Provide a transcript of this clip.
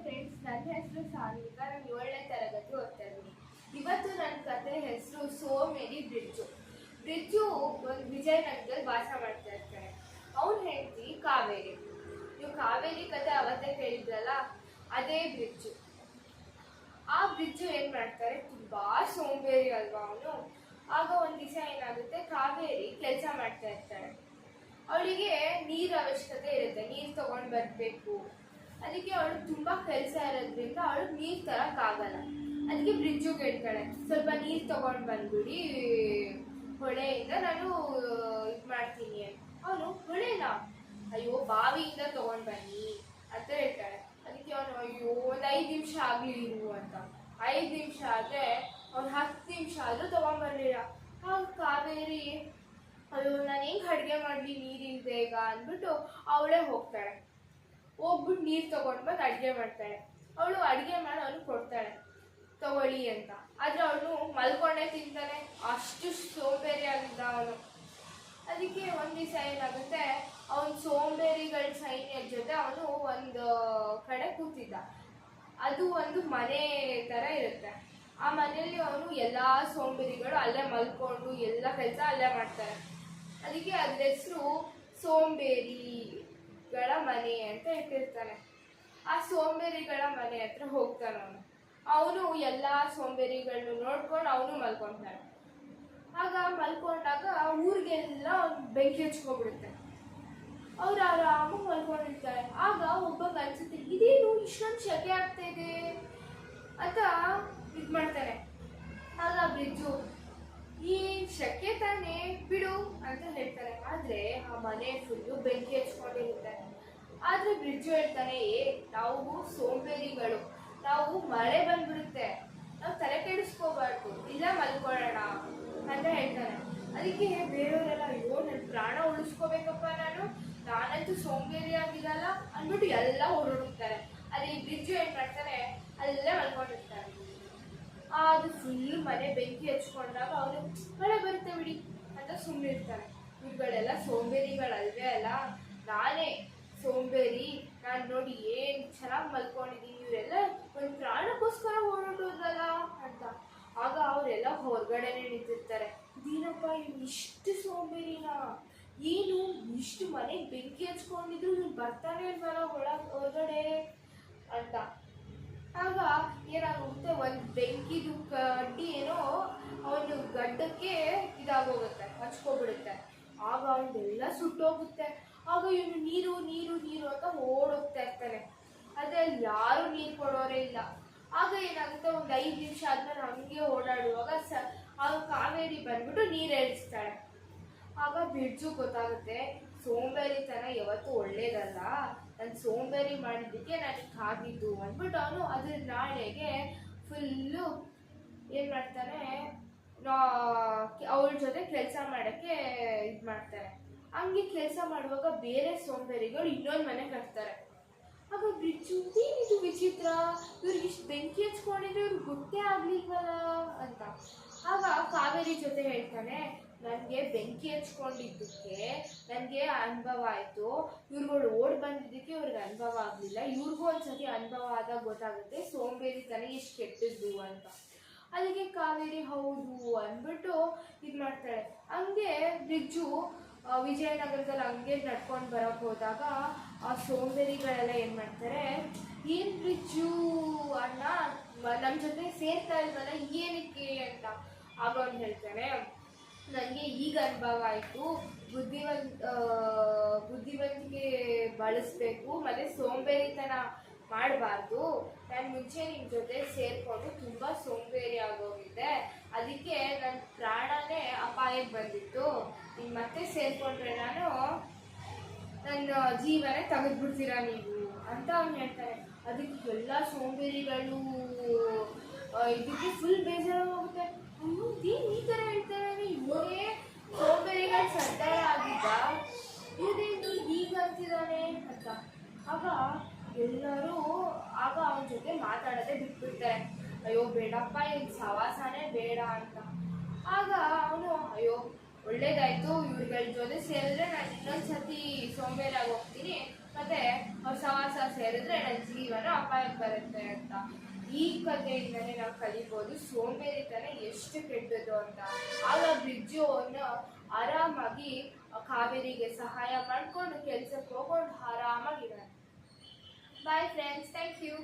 Friends, ನನ್ನ ಹೆಸರು ಸಾನ್ವಿಕಾ. ನಾನು 7ನೇ ತರಗತಿ ಓದ್ತಾ ಇದ್ದೀನಿ. ಇವತ್ತು ನನ್ನ ಕತೆ ಹೆಸರು ಸೋ ಮೆನಿ ಬ್ರಿಡ್ಜು. ಬ್ರಿಡ್ಜು ಒಂದು ವಿಜಯನಗರದಲ್ಲಿ ವಾಸ ಮಾಡ್ತಾ ಇರ್ತಾನೆ. ಅವನ ಹೆಂಡತಿ ಕಾವೇರಿ. ನೀವು ಕಾವೇರಿ ಕತೆ ಅವತ್ತೇ ಕೇಳಿದ್ರಲ್ಲ, ಅದೇ ಬ್ರಿಡ್ಜು. ಆ ಬ್ರಿಡ್ಜು ಏನು ಮಾಡ್ತಾರೆ, ತುಂಬ ಸೋಂಬೇರಿ ಅಲ್ವಾ ಅವನು. ಆಗ ಒಂದು ದಿವಸ ಏನಾಗುತ್ತೆ, ಕಾವೇರಿ ಕೆಲಸ ಮಾಡ್ತಾ ಇರ್ತಾಳೆ. ಅವಳಿಗೆ ನೀರು ಅವಶ್ಯಕತೆ ಇರುತ್ತೆ, ನೀರು ತಗೊಂಡು ಬರಬೇಕು. ಅದಕ್ಕೆ ಅವಳು ತುಂಬ ಕೆಲಸ ಇರೋದ್ರಿಂದ ಅವಳು ನೀರು ತರೋಕ್ಕಾಗಲ್ಲ. ಅದಕ್ಕೆ ಬ್ರಿಡ್ಜಿಗೆ ಹೇಳ್ತಾಳೆ, ಸ್ವಲ್ಪ ನೀರು ತಗೊಂಡು ಬಂದ್ಬಿಡಿ ಹೊಳೆಯಿಂದ, ನಾನು ಇದು ಮಾಡ್ತೀನಿ ಅಂತ. ಅವನು ಹೊಳೆನಾ, ಅಯ್ಯೋ ಬಾವಿಯಿಂದ ತಗೊಂಡು ಬನ್ನಿ ಅಂತ ಹೇಳ್ತಾಳೆ. ಅದಕ್ಕೆ ಅವನು ಅಯ್ಯೋ ಒಂದು 5 ನಿಮಿಷ ಆಗಲಿ ಇರು ಅಂತ. 5 ನಿಮಿಷ ಆದರೆ ಅವ್ನು 10 ನಿಮಿಷ ಆದರೂ ತಗೊಂಡ್ಬರ್ಲಿಲ್ಲ. ಆಗ ಕಾವೇರಿ ಅಯ್ಯೋ ನಾನು ಹೆಂಗೆ ಅಡುಗೆ ಮಾಡಲಿ ನೀರಿಲ್ಲದೆ ಈಗ ಅಂದ್ಬಿಟ್ಟು ಅವಳೇ ಹೋಗ್ತಾಳೆ. ಹೋಗ್ಬಿಟ್ಟು ನೀರು ತೊಗೊಂಡು ಬಂದು ಅಡುಗೆ ಮಾಡ್ತಾಳೆ. ಅವಳು ಅಡುಗೆ ಮಾಡಿ ಅವನು ಕೊಡ್ತಾಳೆ, ತಗೊಳ್ಳಿ ಅಂತ. ಆದರೆ ಅವನು ಮಲ್ಕೊಂಡೇ ತಿಂತಾನೆ, ಅಷ್ಟು ಸೋಂಬೇರಿ ಆಗಿದ್ದ ಅವನು. ಅದಕ್ಕೆ ಒಂದು ದಿವಸ ಏನಾಗುತ್ತೆ, ಅವನು ಸೋಂಬೇರಿಗಳ ಸೈನ್ಯದ ಜೊತೆ ಅವನು ಒಂದು ಕಡೆ ಕೂತಿದ್ದ. ಅದು ಒಂದು ಮನೆ ಥರ ಇರುತ್ತೆ. ಆ ಮನೆಯಲ್ಲಿ ಅವನು ಎಲ್ಲ ಸೋಂಬೇರಿಗಳು ಅಲ್ಲೇ ಮಲ್ಕೊಂಡು ಎಲ್ಲ ಕೆಲಸ ಅಲ್ಲೇ ಮಾಡ್ತಾರೆ. ಅದಕ್ಕೆ ಅದ್ರ ಹೆಸರು ಸೋಂಬೇರಿಗಳ ಮನೆ ಅಂತ ಇಟ್ಟಿರ್ತಾನೆ. ಆ ಸೋಂಬೇರಿಗಳ ಮನೆ ಹತ್ರ ಹೋಗ್ತಾನೆ ಅವನು. ಅವನು ಎಲ್ಲ ಸೋಂಬೇರಿಗಳನ್ನ ನೋಡ್ಕೊಂಡು ಅವನು ಮಲ್ಕೊತಾನೆ. ಆಗ ಮಲ್ಕೊಂಡಾಗ ಊರಿಗೆಲ್ಲ ಬೆಂಕಿ ಹಚ್ಕೊಬಿಡುತ್ತೆ. ಅವ್ರು ಆರಾಮಾಗಿ ಮಲ್ಕೊಂಡಿರ್ತಾರೆ. ಆಗ ಒಬ್ಬಗೆ ಅನ್ಸುತ್ತೆ, ಇದೇನು ಇಷ್ಟೊಂದು ಶೆಕೆ ಆಗ್ತಾ ಇದೆ ಅಂತ ಇದು ಮಾಡ್ತಾನೆ. ಆಗ ಬ್ರಿಡ್ಜು ಈ ಶೆಕೆ ತಾನೇ ಬಿಡು ಅಂತ ಹೇಳ್ತಾರೆ. ಆದರೆ ಆ ಮನೆ ಫುಲ್ಲು ಬೆಂಕಿ ಹಚ್ಕೊಂಡಿರುತ್ತೆ. ಆದರೆ ಬ್ರಿಡ್ಜು ಹೇಳ್ತಾನೆ, ನಾವು ಸೋಂಬೇರಿಗಳು, ನಾವು ಮಳೆ ಬಂದ್ಬಿಡುತ್ತೆ, ನಾವು ತಲೆ ಕೆಡಿಸ್ಕೋಬಾರ್ದು, ಇಲ್ಲ ಮಲ್ಕೊಳ್ಳೋಣ ಅಂತ ಹೇಳ್ತಾನೆ. ಅದಕ್ಕೆ ಬೇರೆಯವರೆಲ್ಲ ಅಯ್ಯೋ ನನ್ನ ಪ್ರಾಣ ಉಳಿಸ್ಕೋಬೇಕಪ್ಪ, ನಾನಂತೂ ಸೋಂಬೇರಿ ಆಗಿರಲ್ಲ ಅಂದ್ಬಿಟ್ಟು ಎಲ್ಲ ಓಡಾಡುತ್ತಾರೆ. ಅದೇ ಈ ಬ್ರಿಡ್ಜು ಏನು ಮಾಡ್ತಾರೆ, ಅಲ್ಲೇ ಮಲ್ಕೊಂಡಿರ್ತಾರೆ. ಅದು ಫುಲ್ ಮನೆ ಬೆಂಕಿ ಹಚ್ಕೊಂಡಾಗ ಅವನು ಮಳೆ ಬರುತ್ತೆ ಬಿಡಿ ಅಂತ ಸುಮ್ಮನಿರ್ತಾರೆ. ಇವುಗಳೆಲ್ಲ ಸೋಂಬೇರಿಗಳಲ್ವೇ ಅಲ್ಲ, ನಾನೇ ಸೋಂಬೇರಿ, ನಾನು ನೋಡಿ ಏನು ಚೆನ್ನಾಗಿ ಮಲ್ಕೊಂಡಿದ್ದೀನಿ, ಇವರೆಲ್ಲ ಒಂದು ಪ್ರಾಣಕ್ಕೋಸ್ಕರ ಓಡಾಡೋದಲ್ಲ ಅಂತ. ಆಗ ಅವರೆಲ್ಲ ಹೊರಗಡೆನೆ ನಿಂತಿರ್ತಾರೆ. ಇದೇನಪ್ಪ ಇವ್ನು ಇಷ್ಟು ಸೋಂಬೇರಿನಾ, ಏನು ಇಷ್ಟು ಮನೆಗೆ ಬೆಂಕಿ ಹಚ್ಕೊಂಡಿದ್ರು ಇವ್ನು ಬರ್ತಾನೆ ಇಲ್ವಲ್ಲ ಹೊರಗಡೆ ಅಂತ. ಆಗ ಏನಾಗುತ್ತೆ, ಒಂದು ಬೆಂಕಿದು ಕಡ್ಡಿ ಏನೋ ಅವನು ಗಡ್ಡಕ್ಕೆ ಇದಾಗೋಗುತ್ತೆ, ಹಚ್ಕೊಬಿಡುತ್ತೆ. ಆಗ ಅವನ್ನೆಲ್ಲ ಸುಟ್ಟೋಗುತ್ತೆ. ಆಗ ಇವನು ನೀರು ನೀರು ನೀರು ಅಂತ ಓಡೋಗ್ತಾ ಇರ್ತಾನೆ. ಆದರೆ ಅಲ್ಲಿ ಯಾರೂ ನೀರು ಕೊಡೋರೇ ಇಲ್ಲ. ಆಗ ಏನಾಗುತ್ತೆ, ಒಂದು 5 ನಿಮಿಷ ಆದ್ಮೇಲೆ ಹಂಗೆ ಓಡಾಡುವಾಗ ಆಗ ಕಾವೇರಿ ಬಂದ್ಬಿಟ್ಟು ನೀರು ಏರಿಸ್ತಾಳೆ. ಆಗ ಬ್ರಿಡ್ಜು ಗೊತ್ತಾಗುತ್ತೆ, ಸೋಂಬೇರಿತನ ಯಾವತ್ತೂ ಒಳ್ಳೇದಲ್ಲ, ನಾನು ಸೋಂಬೇರಿ ಮಾಡಿದ್ದಕ್ಕೆ ನನಗೆ ಆಗಿದ್ದು ಅಂದ್ಬಿಟ್ಟು ಅವನು ಅದ್ರ ನಾಳೆಗೆ ಫುಲ್ಲು ಏನು ಮಾಡ್ತಾನೆ, ಅವಳ ಜೊತೆ ಕೆಲಸ ಮಾಡೋಕ್ಕೆ ಇದು ಮಾಡ್ತಾರೆ. ಹಂಗೆ ಕೆಲಸ ಮಾಡುವಾಗ ಬೇರೆ ಸೋಂಬೇರಿಗಳು ಇನ್ನೊಂದು ಮನೆ ಕಟ್ತಾರೆ. ಆಗ ಬ್ರಿಡ್ಜು ಏನಿದು ವಿಚಿತ್ರ, ಇವ್ರಿಗೆ ಇಷ್ಟು ಬೆಂಕಿ ಹಚ್ಕೊಂಡಿದ್ರೆ ಇವ್ರಿಗೆ ಗೊತ್ತೇ ಆಗ್ಲಿಲ್ವಲ್ಲ ಅಂತ. ಆಗ ಕಾವೇರಿ ಜೊತೆ ಹೇಳ್ತಾನೆ, ನನಗೆ ಬೆಂಕಿ ಹಚ್ಕೊಂಡಿದ್ದಕ್ಕೆ ನನಗೆ ಅನುಭವ ಆಯಿತು, ಇವ್ರುಗಳು ಓಡಿ ಬಂದಿದ್ದಕ್ಕೆ ಇವ್ರಿಗೆ ಅನುಭವ ಆಗಲಿಲ್ಲ, ಇವ್ರಿಗೂ ಒಂದ್ಸತಿ ಅನುಭವ ಆದಾಗ ಗೊತ್ತಾಗುತ್ತೆ ಸೋಂಬೇರಿತನ ಎಷ್ಟು ಕೆಟ್ಟದ್ದು ಅಂತ. ಅದಕ್ಕೆ ಕಾವೇರಿ ಹೌದು ಅಂದ್ಬಿಟ್ಟು ಇದು ಮಾಡ್ತಾಳೆ. ಹಂಗೆ ಬ್ರಿಡ್ಜು ವಿಜಯನಗರದಲ್ಲಿ ಹಂಗೆ ನಡ್ಕೊಂಡು ಬರೋಕ್ಕೆ ಹೋದಾಗ ಆ ಸೋಂಬೇರಿಗಳೆಲ್ಲ ಏನು ಮಾಡ್ತಾರೆ, ಏನು ಬ್ರಿಡ್ಜು ಅಣ್ಣ ನಮ್ಮ ಜೊತೆ ಸೇರ್ತಾ ಇಲ್ವಲ್ಲ ಏನಕ್ಕೆ ಅಂತ. ಆಗ ಅವ್ನು ಹೇಳ್ತಾನೆ, ನನಗೆ ಈಗ ಅನುಭವ ಆಯಿತು, ಬುದ್ಧಿವಂತಿಕೆ ಬಳಸಬೇಕು ಮತ್ತು ಸೋಂಬೇರಿತನ ಮಾಡಬಾರ್ದು. ನಾನು ಮುಂಚೆ ನಿಮ್ಮ ಜೊತೆ ಸೇರಿಕೊಂಡು ತುಂಬ ಸೋಂಬೇರಿ ಆಗೋಗಿದ್ದೆ, ಅದಕ್ಕೆ ನನ್ನ ಪ್ರಾಣನೇ ಅಪಾಯಕ್ಕೆ ಬಂದಿತ್ತು. ನೀನು ಮತ್ತೆ ಸೇರಿಕೊಂಡ್ರೆ ನನ್ನ ಜೀವನ ತೆಗೆದ್ಬಿಡ್ತೀರಾ ನೀವು ಅಂತ ಅವ್ನು ಹೇಳ್ತಾರೆ. ಅದಕ್ಕೆ ಎಲ್ಲ ಸೋಂಬೇರಿಗಳು ಇದಕ್ಕೆ ಫುಲ್ ಬೇಜಾರಾಗೋಗುತ್ತೆ. ಏನು ಈ ಥರ ಹೇಳ್ತಾರೆ, ಇವರೇ ಸೋಂಬೇರಿಗಳು ಸರ್ದಾರ ಆಗಿದ್ದ, ಇದೇನು ಈಗ ಅಂತಿದ್ದಾನೆ ಅಂತ. ಆಗ ಎಲ್ಲರೂ ಅವನ ಜೊತೆ ಮಾತಾಡೋದೇ ಬಿಟ್ಬಿಡ್ತಾರೆ. ಅಯ್ಯೋ ಬೇಡಪ್ಪ, ಈಗ ಸವಾಸನೇ ಬೇಡ ಅಂತ. ಆಗ ಅವನು ಅಯ್ಯೋ ಒಳ್ಳೇದಾಯಿತು, ಇವ್ರುಗಳ ಜೊತೆ ಸೇರಿದ್ರೆ ನಾನು ಇನ್ನೊಂದು ಸತಿ ಸೋಂಬೇರಿಯಾಗಿ ಹೋಗ್ತೀನಿ, ಮತ್ತು ಅವ್ರ ಸವಾಸ ಸೇರಿದ್ರೆ ನನ್ನ ಜೀವನ ಅಪಾಯಕ್ಕೆ ಬರುತ್ತೆ ಅಂತ. ಈ ಕಥೆಯಿಂದನೇ ನಾವು ಕಲಿಬೋದು ಸೋಂಬೇರಿತನ ಎಷ್ಟು ಕೆಟ್ಟದ್ದು ಅಂತ. ಆಗ ಬ್ರಿಡ್ಜು ಆರಾಮಾಗಿ ಕಾವೇರಿಗೆ ಸಹಾಯ ಮಾಡ್ಕೊಂಡು ಕೆಲ್ಸಕ್ಕೆ ಹೋಗ್ಕೊಂಡು ಆರಾಮಾಗಿದ್ದಾನೆ. Bye friends, thank you.